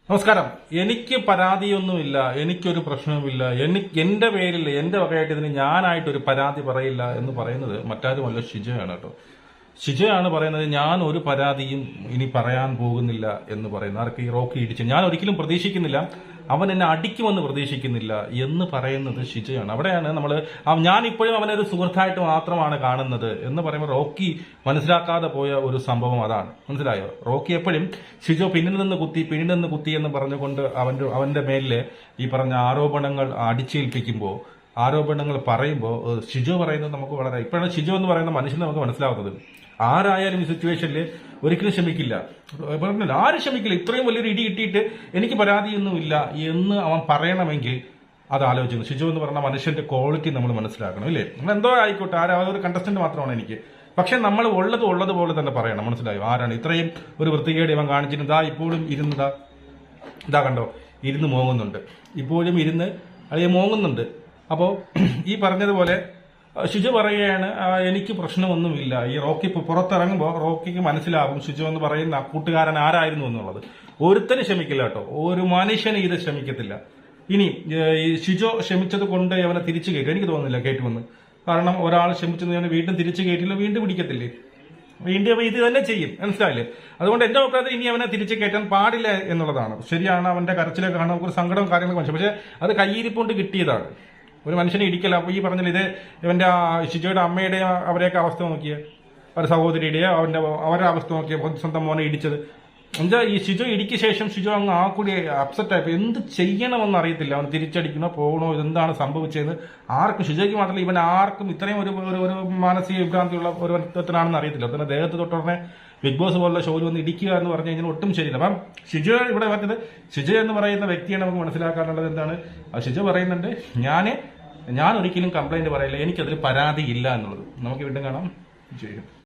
നമസ്കാരം. എനിക്ക് പരാതിയൊന്നുമില്ല, എനിക്കൊരു പ്രശ്നവുമില്ല, എന്റെ പേരിൽ എന്റെ വകയായിട്ട് ഇതിന് ഞാനായിട്ടൊരു പരാതി പറയില്ല എന്ന് പറയുന്നത് മറ്റാരുമല്ല, ഷിജോയാണ് കേട്ടോ. ഷിജോയാണ് പറയുന്നത് ഞാൻ ഒരു പരാതിയും ഇനി പറയാൻ പോകുന്നില്ല എന്ന് പറയുന്നത്. ആർക്ക്? ഈ റോക്കി ഇടിച്ച് ഞാൻ ഒരിക്കലും പ്രതീക്ഷിക്കുന്നില്ല, അവൻ എന്നെ അടിക്കുമെന്ന് പ്രതീക്ഷിക്കുന്നില്ല എന്ന് പറയുന്നത് ഷിജോയാണ്. അവിടെയാണ് നമ്മൾ ഞാൻ ഇപ്പോഴും അവനൊരു സുഹൃത്തായിട്ട് മാത്രമാണ് കാണുന്നത് എന്ന് പറയുമ്പോൾ റോക്കി മനസ്സിലാക്കാതെ പോയ ഒരു സംഭവം അതാണ്. മനസ്സിലായോ? റോക്കി എപ്പോഴും ഷിജോ പിന്നിൽ നിന്ന് കുത്തി എന്ന് പറഞ്ഞുകൊണ്ട് അവന്റെ മേലില് ഈ പറഞ്ഞ ആരോപണങ്ങൾ അടിച്ചേൽപ്പിക്കുമ്പോൾ, ആരോപണങ്ങൾ പറയുമ്പോൾ ഷിജോ പറയുന്നത് നമുക്ക് വളരെ ഇപ്പോഴാണ് ഷിജോ എന്ന് പറയുന്ന മനുഷ്യനെ നമുക്ക് മനസ്സിലാവുന്നത്. ആരായാലും ഈ സിറ്റുവേഷനിൽ ഒരിക്കലും ക്ഷമിക്കില്ല, ആരും ക്ഷമിക്കില്ല. ഇത്രയും വലിയൊരു ഇടി കിട്ടിയിട്ട് എനിക്ക് പരാതിയൊന്നുമില്ല എന്ന് അവൻ പറയണമെങ്കിൽ അത് ആലോചിക്കുന്നു. ഷിജോ എന്ന് പറഞ്ഞ മനുഷ്യന്റെ ക്വാളിറ്റി നമ്മൾ മനസ്സിലാക്കണം, ഇല്ലേ? നമ്മൾ എന്തോ ആയിക്കോട്ടെ, ഒരു കണ്ടസ്റ്റന്റ് മാത്രമാണ് എനിക്ക്. പക്ഷെ നമ്മൾ ഉള്ളത് പോലെ തന്നെ പറയണം. മനസ്സിലായോ? ആരാണ് ഇത്രയും ഒരു വൃത്തികേട് ഇവൻ കാണിച്ചിരുന്നതാ? ഇപ്പോഴും ഇതാ കണ്ടോ, ഇരുന്ന് മോങ്ങുന്നുണ്ട്, ഇപ്പോഴും ഇരുന്ന് അല്ലെങ്കിൽ മോങ്ങുന്നുണ്ട്. അപ്പോൾ ഈ പറഞ്ഞതുപോലെ ഷിജു പറയുകയാണ് എനിക്ക് പ്രശ്നമൊന്നുമില്ല. ഈ റോക്കി പുറത്തിറങ്ങുമ്പോൾ റോക്കിക്ക് മനസ്സിലാകും ഷിജു എന്ന് പറയുന്ന കൂട്ടുകാരൻ ആരായിരുന്നു എന്നുള്ളത്. ഒരുത്തന് ക്ഷമിക്കില്ല കേട്ടോ, ഒരു മനുഷ്യന് ഇത് ക്ഷമിക്കത്തില്ല. ഇനി ഈ ഷിജോ ക്ഷമിച്ചത് കൊണ്ട് അവനെ തിരിച്ചു കയറ്റും? എനിക്ക് തോന്നുന്നില്ല കയറ്റുമെന്ന്. കാരണം ഒരാൾ ക്ഷമിച്ചെന്ന് വീണ്ടും തിരിച്ചു കയറ്റില്ല, വീണ്ടും പിടിക്കത്തില്ലേ? വീണ്ടും ഇത് തന്നെ ചെയ്യും. മനസ്സിലായില്ലേ? അതുകൊണ്ട് എന്റെ അഭിപ്രായത്തിൽ ഇനി അവനെ തിരിച്ചു കയറ്റാൻ പാടില്ല എന്നുള്ളതാണ്. ശരിയാണ്, അവന്റെ കരച്ചിലൊക്കെ കാണാൻ നമുക്കൊരു സങ്കടവും കാര്യങ്ങളൊക്കെ മനസ്സിലാവും. പക്ഷെ അത് കയ്യിരിപ്പുകൊണ്ട് കിട്ടിയതാണ്. ഒരു മനുഷ്യനെ ഇടിക്കല. അപ്പൊ ഈ പറഞ്ഞാൽ ഇത് ഇവന്റെ ഷിജോയുടെ അമ്മയുടെ അവരെയൊക്കെ അവസ്ഥ നോക്കിയ, അവരുടെ സഹോദരിയുടെയോ അവരുടെ അവസ്ഥ നോക്കിയ, സ്വന്തം മോനെ ഇടിച്ചത്. എന്താ ഈ ഷിജോ ഇടിക്ക് ശേഷം ഷിജോ അങ്ങ് ആ കൂടി അപ്സെറ്റ് ആയപ്പോ എന്ത് ചെയ്യണമെന്ന് അറിയത്തില്ല. അവൻ തിരിച്ചടിക്കണോ പോകണോ, ഇതെന്താണ് സംഭവിച്ചത്? ആർക്കും, ഷിജോയ്ക്ക് മാത്രമല്ല ഇവൻ ആർക്കും ഇത്രയും ഒരു മാനസിക വിഭ്രാന്തിയുള്ള ഒരു വ്യക്തിയാണെന്ന് അറിയത്തില്ല. തന്നെ ദേഹത്ത് തൊട്ടുടനെ ബിഗ് ബോസ് പോലുള്ള ഷോയിൽ വന്ന് ഇടിക്കുക എന്ന് പറഞ്ഞു കഴിഞ്ഞാൽ ഒട്ടും ശരിയില്ല. അപ്പം ഷിജോ ഇവിടെ പറഞ്ഞത്, ഷിജോ എന്ന് പറയുന്ന വ്യക്തിയാണ് നമുക്ക് മനസ്സിലാക്കാനുള്ളത്. എന്താണ് ഷിജോ പറയുന്നുണ്ട്, ഞാൻ ഒരിക്കലും കംപ്ലൈന്റ് പറയില്ല, എനിക്കതിൽ പരാതി ഇല്ല എന്നുള്ളത്. നമുക്ക് വീണ്ടും കാണാം. ചെയ്യും.